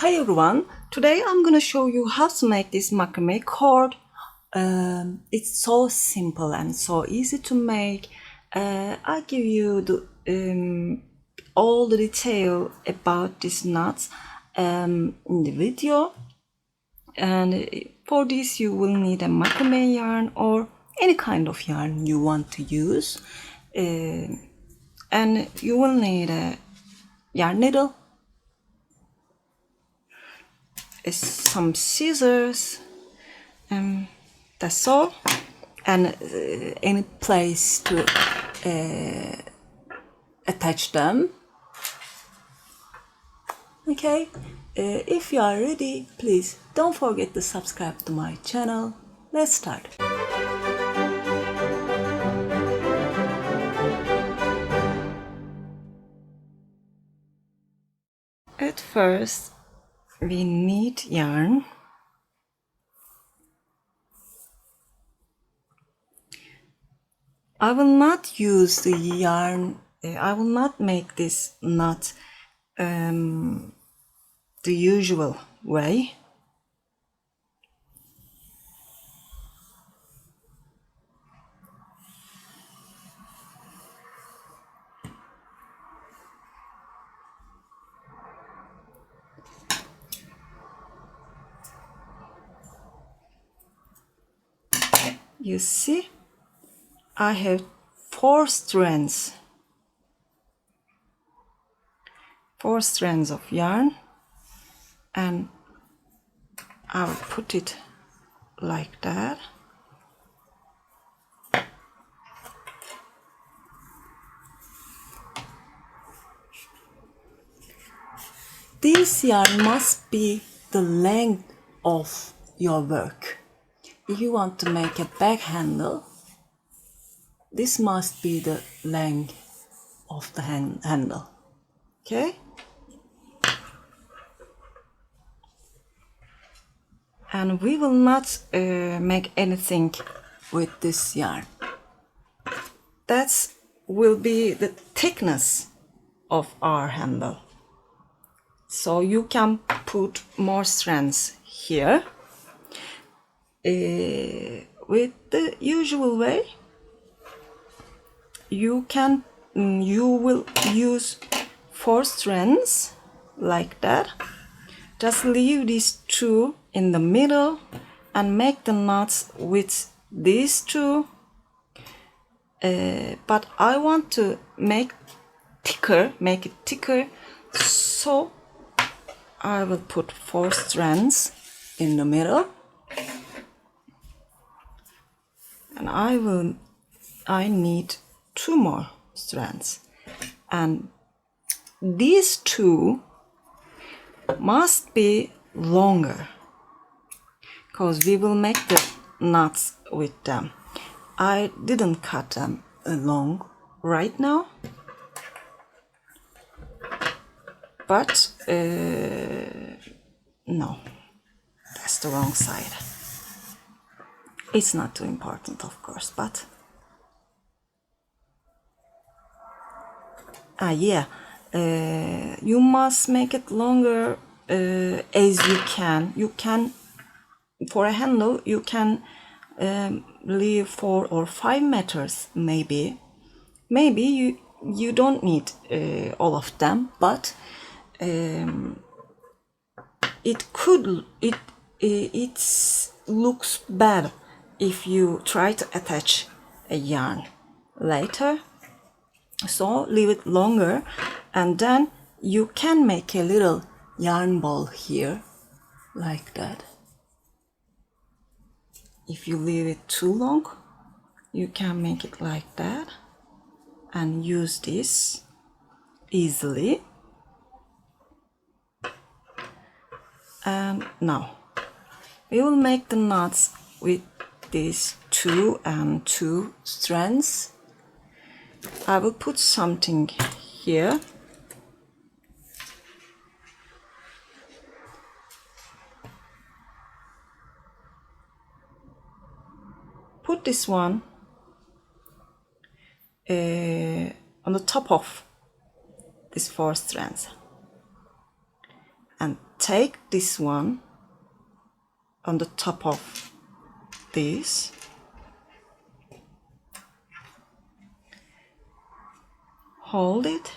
Hi everyone, today I'm gonna show you how to make this macrame cord. It's so simple and so easy to make. I'll give you all the detail about this knot in the video. And for this you will need a macrame yarn or any kind of yarn you want to use. And you will need a yarn needle, some scissors, that's all, and any place to attach them. Okay, if you are ready, please don't forget to subscribe to my channel. Let's start. At first we need yarn. I will not use the yarn, I will not make this knot the usual way. You see, I have 4 strands of yarn, and I will put it like that. This yarn must be the length of your work. If you want to make a back handle, this must be the length of the handle. Okay? And we will not make anything with this yarn. That will be the thickness of our handle. So you can put more strands here. With the usual way, you will use 4 strands like that. Just leave these 2 in the middle and make the knots with these 2. But I want to make it thicker, so I will put 4 strands in the middle, and I need 2 more strands, and these 2 must be longer because we will make the knots with them. I didn't cut them long right now, but no, that's the wrong side. It's not too important, of course, but you must make it longer as you can. You can, for a handle, you can leave 4 or 5 meters, maybe you don't need all of them, but it looks bad if you try to attach a yarn later. So leave it longer, and then you can make a little yarn ball here like that. If you leave it too long, you can make it like that and use this easily. And now we will make the knots with these 2 and 2 strands. I will put something here. Put this one on the top of these 4 strands and take this one on the top of this, hold it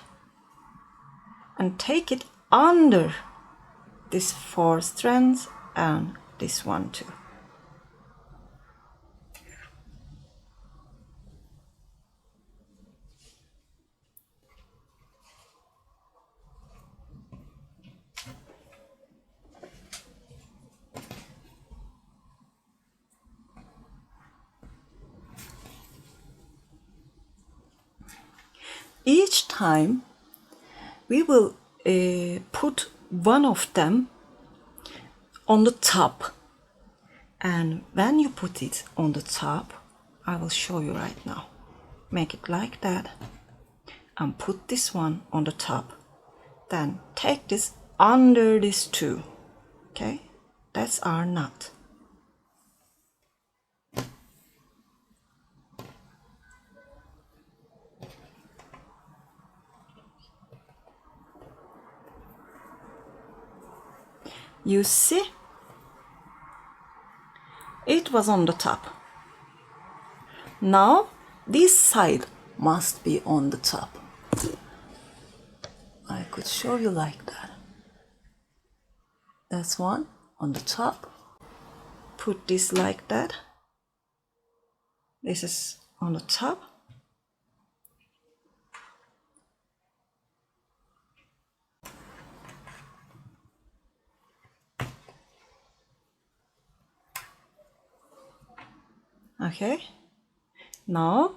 and take it under this 4 strands and this one too. Each time we will put one of them on the top, and when you put it on the top, I will show you right now. Make it like that and put this one on the top, then take this under this two. Okay, that's our knot. You see, it was on the top. Now this side must be on the top. I could show you like that. That's one on the top. Put this like that. This is on the top. Okay, now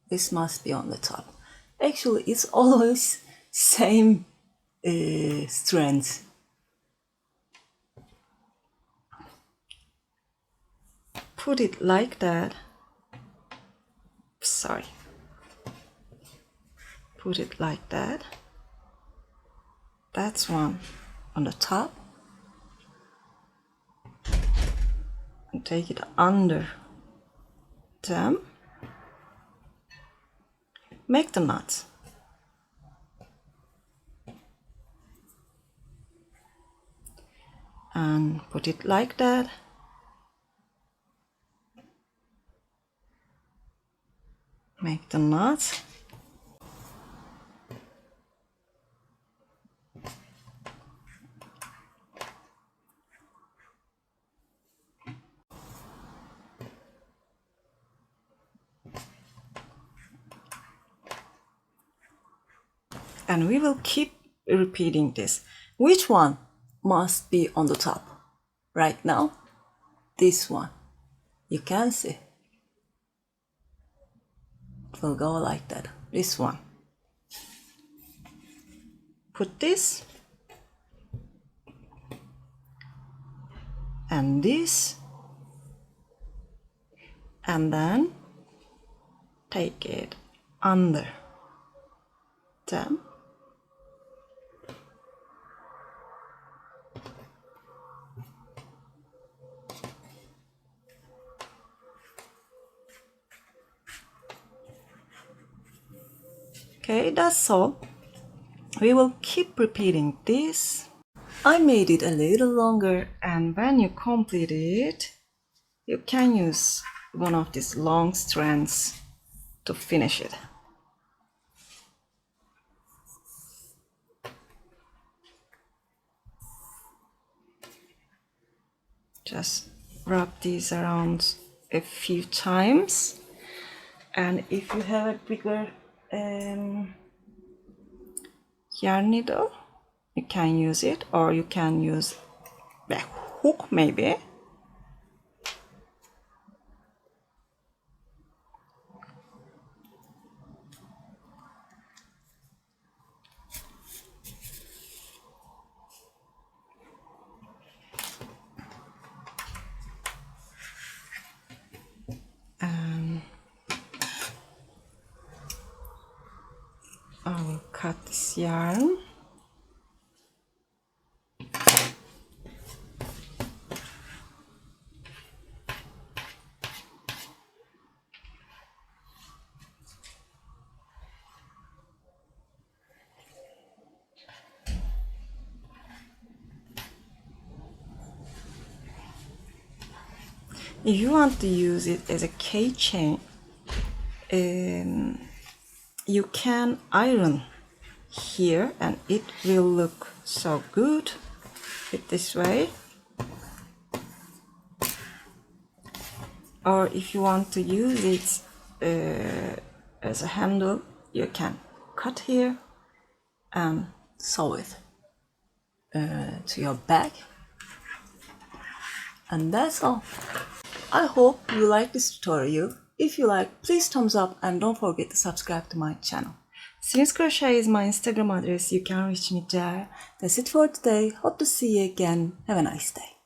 this must be on the top. Actually, it's always same strands. Put it like that. Sorry. Put it like that. That's one on the top. And take it under them. Make the knot. And put it like that. Make the knot. And we will keep repeating this. Which one must be on the top? Right now, this one. You can see. It will go like that. This one. Put this. And this. And then take it under them. Okay, that's all. We will keep repeating this. I made it a little longer, and when you complete it, you can use one of these long strands to finish it. Just wrap these around a few times, and if you have a bigger yarn needle, you can use it, or you can use a hook maybe. I will cut this yarn. If you want to use it as a keychain, you can iron here and it will look so good this way. Or if you want to use it as a handle, you can cut here and sew it to your bag. And that's all. I hope you like this tutorial. If you like, please thumbs up and don't forget to subscribe to my channel. Sirin's Crochet is my Instagram address. You can reach me there. That's it for today. Hope to see you again. Have a nice day.